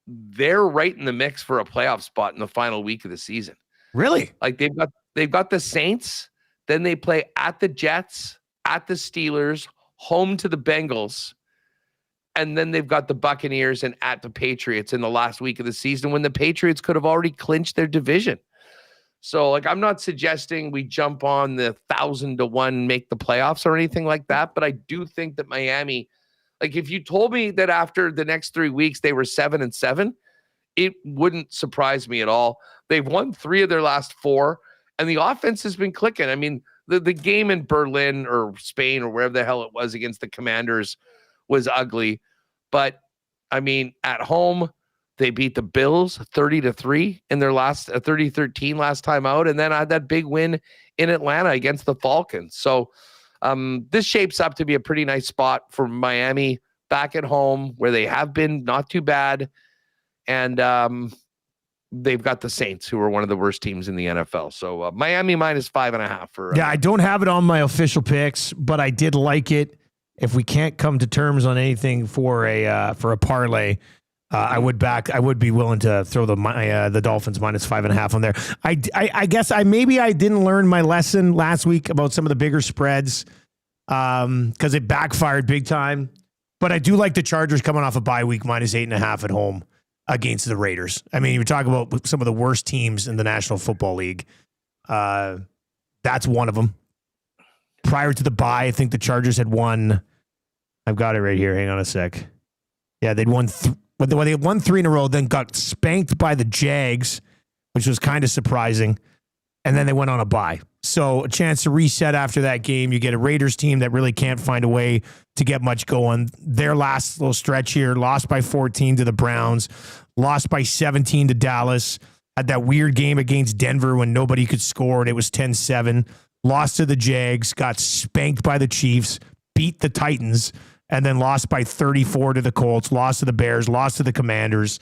they're right in the mix for a playoff spot in the final week of the season. Really? Like they've got the Saints, then they play at the Jets, at the Steelers, home to the Bengals. And then they've got the Buccaneers and at the Patriots in the last week of the season when the Patriots could have already clinched their division. So, I'm not suggesting we jump on the 1,000-to-1 make the playoffs or anything like that, but I do think that Miami, if you told me that after the next 3 weeks they were 7-7, it wouldn't surprise me at all. They've won 3 of their last 4, and the offense has been clicking. The game in Berlin or Spain or wherever the hell it was against the Commanders was ugly, but at home they beat the Bills 30-3 in their last 30-13 last time out, and then had that big win in Atlanta against the Falcons. So this shapes up to be a pretty nice spot for Miami, back at home where they have been not too bad. And they've got the Saints, who are one of the worst teams in the NFL. So Miami minus 5.5 for. I don't have it on my official picks, but I did like it. If we can't come to terms on anything for a parlay, I would be willing to throw the Dolphins minus 5.5 on there. I guess I didn't learn my lesson last week about some of the bigger spreads because it backfired big time. But I do like the Chargers coming off a bye week minus 8.5 at home against the Raiders. I mean, you're talking about some of the worst teams in the National Football League. That's one of them. Prior to the bye, I think the Chargers had won. I've got it right here. Hang on a sec. Yeah, they'd won. They had won 3 in a row, then got spanked by the Jags, which was kind of surprising. And then they went on a bye. So a chance to reset after that game. You get a Raiders team that really can't find a way to get much going. Their last little stretch here, lost by 14 to the Browns, lost by 17 to Dallas, had that weird game against Denver when nobody could score and it was 10-7, lost to the Jags, got spanked by the Chiefs, beat the Titans, and then lost by 34 to the Colts, lost to the Bears, lost to the Commanders,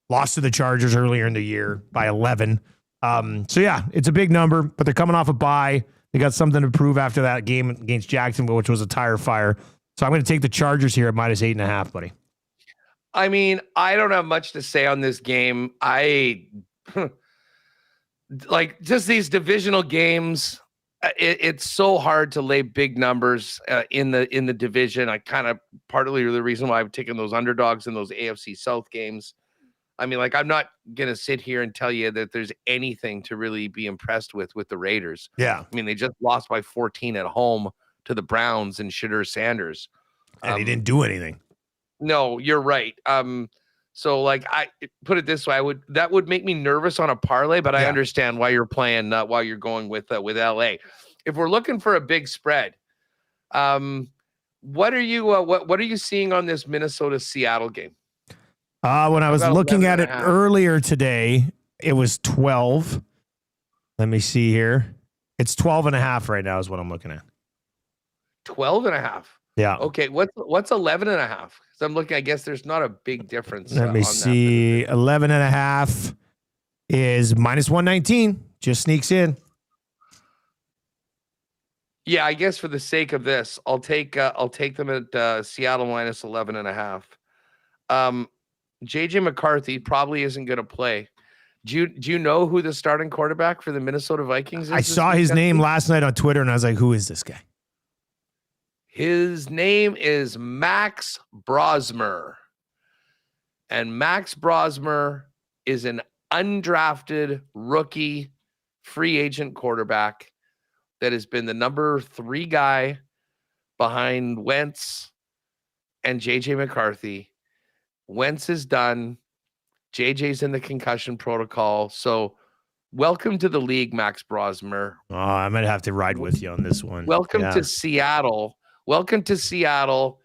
lost to the Chargers earlier in the year by 11. So yeah, it's a big number, but they're coming off a bye. They got something to prove after that game against Jacksonville, which was a tire fire. So I'm going to take the Chargers here at minus 8.5, buddy. I mean, I don't have much to say on this game. I like just these divisional games. It's so hard to lay big numbers in the division. I kind of partly the reason why I've taken those underdogs in those AFC South games. I mean, like, I'm not going to sit here and tell you that there's anything to really be impressed with the Raiders. Yeah. I mean, they just lost by 14 at home to the Browns and Shadur Sanders. And they didn't do anything. No, you're right. So like I put it this way, that would make me nervous on a parlay, but I understand why you're playing, why you're going with LA. If we're looking for a big spread, what are you seeing on this Minnesota Seattle game? When I was looking at it earlier today, it was 12. Let me see here. It's 12.5 right now is what I'm looking at. 12.5. Yeah. Okay. What's 11.5? So I'm looking, I guess there's not a big difference. Let me see. 11.5 is minus 119. Just sneaks in. Yeah, I guess for the sake of this, I'll take them at Seattle minus 11.5. JJ McCarthy probably isn't going to play. Do you know who the starting quarterback for the Minnesota Vikings is? I saw his name last night on Twitter, and I was like, who is this guy? His name is Max Brosmer. And Max Brosmer is an undrafted rookie free agent quarterback that has been the number 3 guy behind Wentz and JJ McCarthy. Wentz is done. JJ's in the concussion protocol. So welcome to the league, Max Brosmer. Oh, I might have to ride with you on this one. Welcome to Seattle. Welcome to Seattle,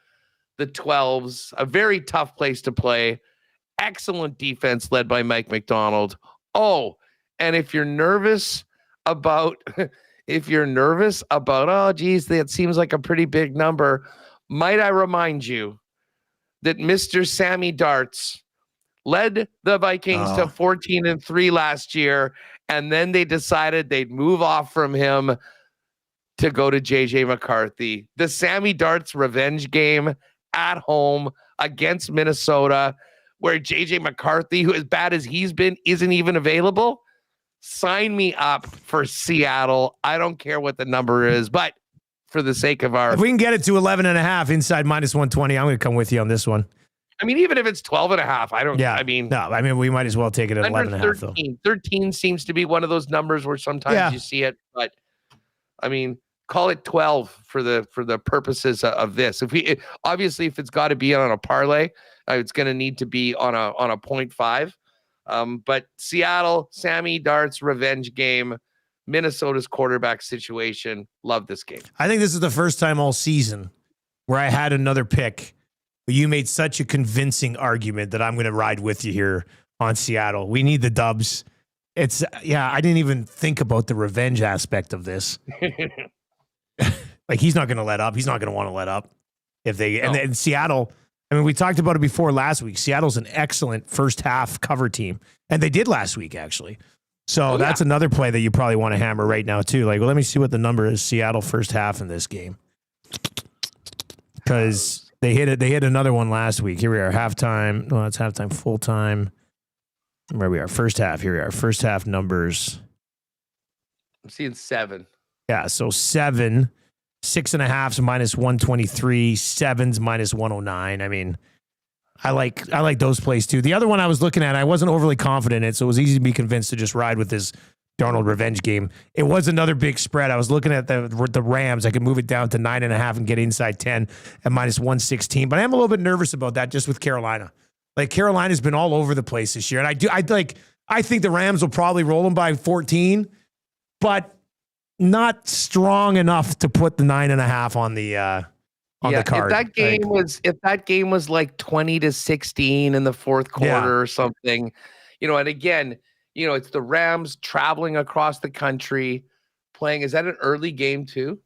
the 12s, a very tough place to play. Excellent defense led by Mike McDonald. Oh, and if you're nervous about, oh, geez, that seems like a pretty big number. Might I remind you that Mr. Sammy Darts led the Vikings to 14-3 last year, and then they decided they'd move off from him to go to JJ McCarthy. The Sammy Darts revenge game at home against Minnesota, where JJ McCarthy, who as bad as he's been, isn't even available. Sign me up for Seattle. I don't care what the number is, but for the sake of if we can get it to 11.5 inside minus 120, I'm going to come with you on this one. I mean, even if it's 12.5, I don't. Yeah. I mean, we might as well take it at 11.5. 13. 13 seems to be one of those numbers where sometimes you see it, but I mean, call it 12 for the purposes of this. If it's got to be on a parlay, it's going to need to be on a 0.5. But Seattle, Sammy Darts revenge game, Minnesota's quarterback situation. Love this game. I think this is the first time all season where I had another pick. You made such a convincing argument that I'm going to ride with you here on Seattle. We need the dubs. I didn't even think about the revenge aspect of this. Like, he's not going to let up. He's not going to want to let up. And Seattle, I mean, we talked about it before last week. Seattle's an excellent first half cover team, and they did last week, actually. So that's another play that you probably want to hammer right now, too. Like, well, let me see what the number is, Seattle first half in this game. Because they hit it. They hit another one last week. Here we are, halftime. Well, it's halftime, full time. Where we are, first half. Here we are, first half numbers. I'm seeing 7. Yeah, so 7, 6.5's minus 123, 7's minus 109. I mean, I like those plays too. The other one I was looking at, I wasn't overly confident in it, so it was easy to be convinced to just ride with this Darnold revenge game. It was another big spread. I was looking at the Rams. I could move it down to 9.5 and get inside 10 at minus 116. But I am a little bit nervous about that just with Carolina. Like, Carolina's been all over the place this year, and I think the Rams will probably roll them by 14, but not strong enough to put the 9.5 on the card. If that game was like 20-16 in the fourth quarter or something, and again, it's the Rams traveling across the country playing. Is that an early game too?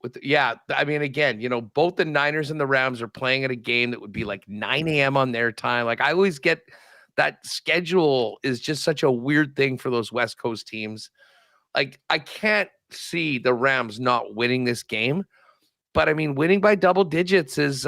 I mean, again, both the Niners and the Rams are playing at a game that would be like 9 a.m. on their time. Like, I always get that schedule is just such a weird thing for those West Coast teams. Like, I can't see the Rams not winning this game, but I mean, winning by double digits is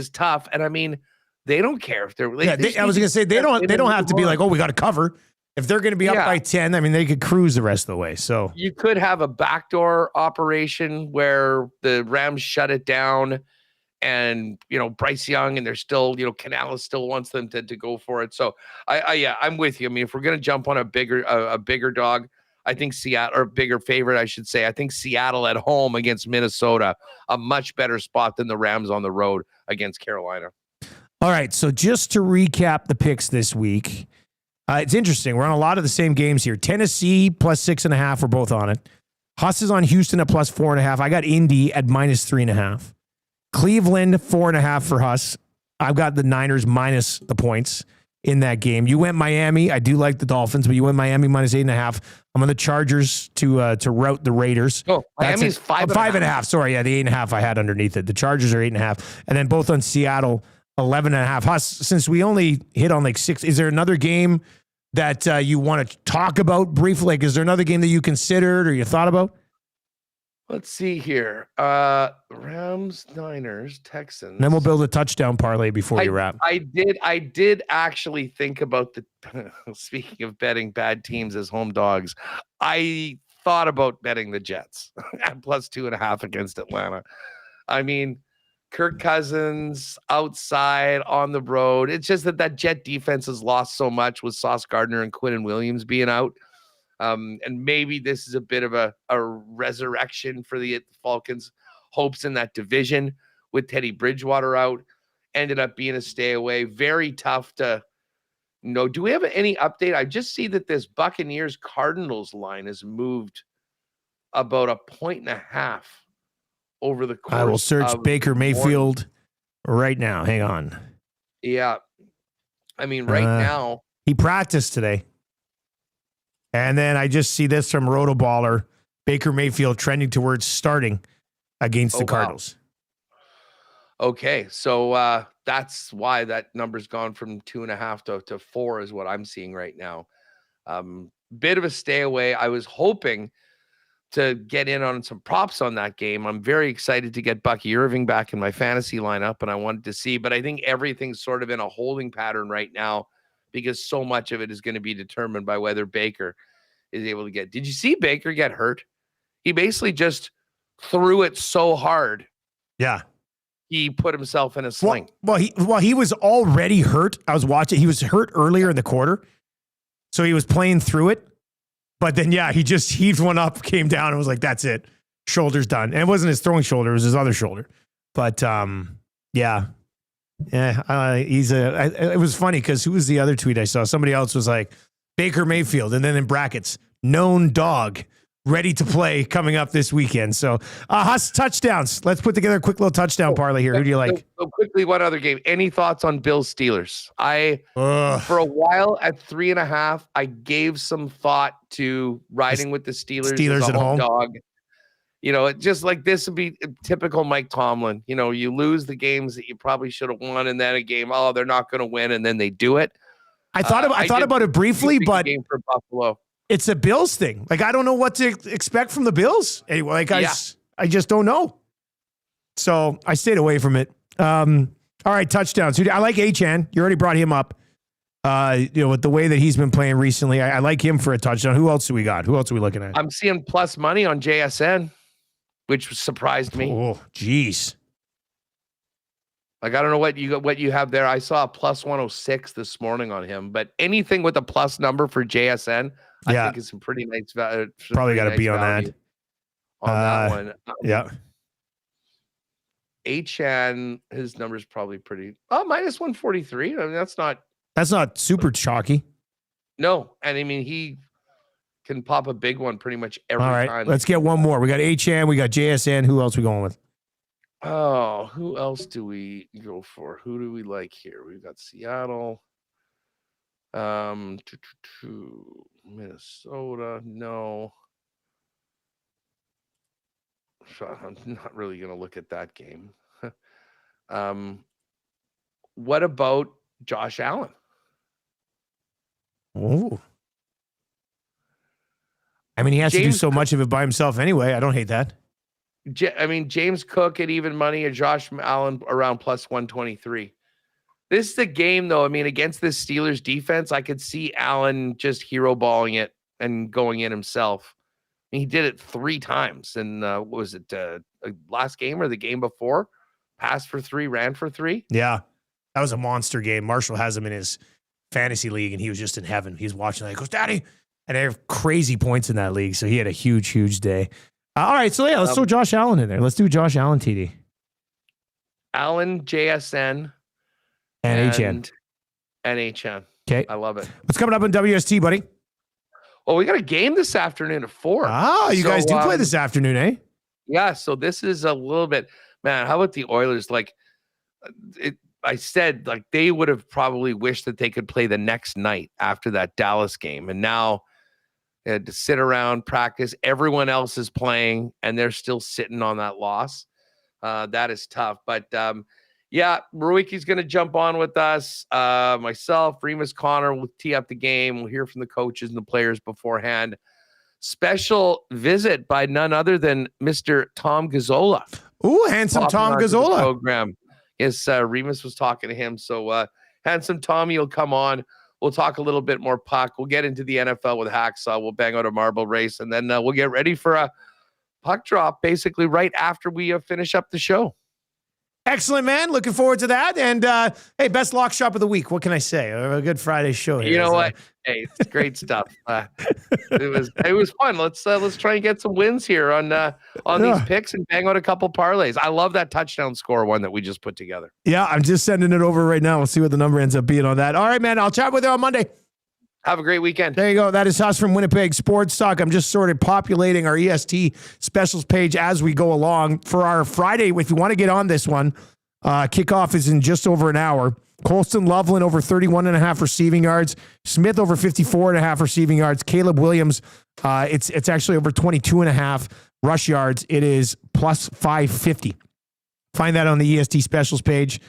tough. And I mean, they don't care if they're. I was going to say they don't have to be like, oh, we got to cover. If they're going to be up by 10, I mean, they could cruise the rest of the way. So you could have a backdoor operation where the Rams shut it down, and Bryce Young, and they're still Canales still wants them to go for it. So I'm with you. I mean, if we're going to jump on a bigger dog, I think Seattle, or bigger favorite, I should say. I think Seattle at home against Minnesota, a much better spot than the Rams on the road against Carolina. All right, so just to recap the picks this week, it's interesting. We're on a lot of the same games here. Tennessee plus 6.5. We're both on it. Huss is on Houston at plus 4.5. I got Indy at minus 3.5. Cleveland 4.5 for Huss. I've got the Niners minus the points in that game. You went Miami. I do like the Dolphins, but you went Miami minus 8.5. I'm on the Chargers to rout the Raiders. Oh, Miami's 5.5. Sorry, yeah, the 8.5 I had underneath it. The Chargers are 8.5, and then both on Seattle 11.5. Huss, since we only hit on like 6, is there another game that you want to talk about briefly? Like, is there another game that you considered or you thought about? Let's see here. Rams, Niners, Texans. And then we'll build a touchdown parlay before you wrap. I did actually think about speaking of betting bad teams as home dogs, I thought about betting the Jets at plus 2.5 against Atlanta. I mean, Kirk Cousins outside on the road. It's just that Jet defense has lost so much with Sauce Gardner and Quinnen Williams being out. And maybe this is a bit of a resurrection for the Falcons' hopes in that division with Teddy Bridgewater out. Ended up being a stay away. Very tough to know. Do we have any update? I just see that this Buccaneers-Cardinals line has moved about 1.5 over the course. I will search Baker Mayfield right now. Hang on. Yeah. I mean, right now. He practiced today. And then I just see this from Rotoballer. Baker Mayfield trending towards starting against the Cardinals. Wow. Okay. So that's why that number's gone from 2.5 to 4 is what I'm seeing right now. Bit of a stay away. I was hoping to get in on some props on that game. I'm very excited to get Bucky Irving back in my fantasy lineup, and I wanted to see, but I think everything's sort of in a holding pattern right now because so much of it is going to be determined by whether Baker is able to get. Did you see Baker get hurt? He basically just threw it so hard. Yeah. He put himself in a sling. Well, he was already hurt. I was watching. He was hurt earlier in the quarter. So he was playing through it. But then, yeah, he just heaved one up, came down, and was like, that's it. Shoulder's done. And it wasn't his throwing shoulder. It was his other shoulder. But, yeah. Yeah, it was funny because who was the other tweet I saw? Somebody else was like, Baker Mayfield, and then in brackets, known dog, ready to play coming up this weekend. So, Huss, touchdowns. Let's put together a quick little touchdown parlay here. Who do you like? So quickly, one other game. Any thoughts on Bills Steelers? For a while at 3.5, I gave some thought to riding with the Steelers as a at home dog. it just like this would be typical Mike Tomlin. You lose the games that you probably should have won, and then a game, they're not going to win, and then they do it. I thought about it briefly, but game for Buffalo. It's a Bills thing. Like, I don't know what to expect from the Bills. Anyway, I just don't know. So I stayed away from it. All right, touchdowns. I like Achane. You already brought him up. With the way that he's been playing recently, I like him for a touchdown. Who else do we got? Who else are we looking at? I'm seeing plus money on JSN, which surprised me. Oh, geez. Like, I don't know what you have there. I saw a plus 106 this morning on him, but anything with a plus number for JSN, I think is some pretty nice value. Probably got to be on that. On that one. Yeah. Achane, his number's probably pretty. Minus 143. I mean, that's not super chalky. No, and I mean he can pop a big one pretty much every time. All right, let's get one more. We got Achane, we got JSN. Who else we going with? Oh, who else do we go for? Who do we like here? We've got Seattle. Minnesota. No. I'm not really going to look at that game. What about Josh Allen? Oh. I mean, he has to do so much of it by himself anyway. I don't hate that. I mean, James Cook at even money and Josh Allen around plus 123. This is the game, though. I mean, against this Steelers defense, I could see Allen just hero balling it and going in himself. I mean, he did it 3 times. And what was it, last game or the game before? Passed for 3, ran for 3. Yeah, that was a monster game. Marshall has him in his fantasy league, and he was just in heaven. He's watching that. He goes, Daddy. And they have crazy points in that league. So he had a huge, huge day. All right. So, let's throw Josh Allen in there. Let's do Josh Allen, TD. Allen, JSN, and HN. And HN. Okay. I love it. What's coming up in WST, buddy? Well, we got a game this afternoon at 4. Oh, you guys do play this afternoon, eh? Yeah. So this is a little bit, man, how about the Oilers? Like, I said, like, they would have probably wished that they could play the next night after that Dallas game. And now they had to sit around, practice. Everyone else is playing, and they're still sitting on that loss. That is tough. But, Ruiki's going to jump on with us. Myself, Remus Connor will tee up the game. We'll hear from the coaches and the players beforehand. Special visit by none other than Mr. Tom Gazzola. Ooh, handsome Tom Gazzola. Program. Yes, Remus was talking to him. So handsome Tommy will come on. We'll talk a little bit more puck. We'll get into the NFL with Hacksaw. We'll bang out a marble race, and then we'll get ready for a puck drop basically right after we finish up the show. Excellent, man. Looking forward to that. And hey, best lock shop of the week. What can I say? A good Friday show here. You know what? Hey, it's great stuff. It was fun. Let's try and get some wins here on these picks and bang out a couple parlays. I love that touchdown score one that we just put together. Yeah, I'm just sending it over right now. We'll see what the number ends up being on that. All right, man. I'll chat with you on Monday. Have a great weekend. There you go. That is us from Winnipeg Sports Talk. I'm just sort of populating our EST specials page as we go along for our Friday. If you want to get on this one, kickoff is in just over an hour. Colston Loveland over 31.5 receiving yards. Smith over 54.5 receiving yards. Caleb Williams, it's actually over 22.5 rush yards. It is plus 550. Find that on the EST specials page.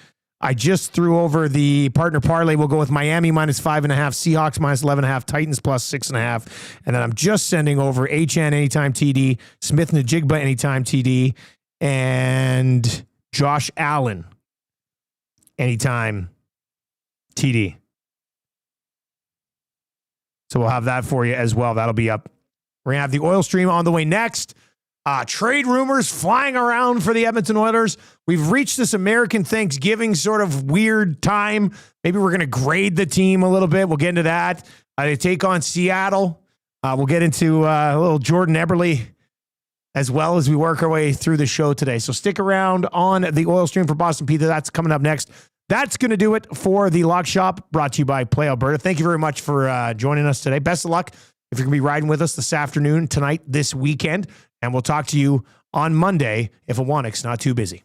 I just threw over the partner parlay. We'll go with Miami minus 5.5, Seahawks minus 11.5, Titans plus 6.5. And then I'm just sending over HN anytime TD, Smith Najigba anytime TD, and Josh Allen anytime TD. So we'll have that for you as well. That'll be up. We're going to have the oil stream on the way next. Trade rumors flying around for the Edmonton Oilers. We've reached this American Thanksgiving sort of weird time. Maybe we're going to grade the team a little bit. We'll get into that. They take on Seattle. We'll get into a little Jordan Eberle as well as we work our way through the show today. So stick around on the oil stream for Boston Pizza. That's coming up next. That's going to do it for the Lock Shop, brought to you by Play Alberta. Thank you very much for joining us today. Best of luck if you're going to be riding with us this afternoon, tonight, this weekend. And we'll talk to you on Monday if Awanik's not too busy.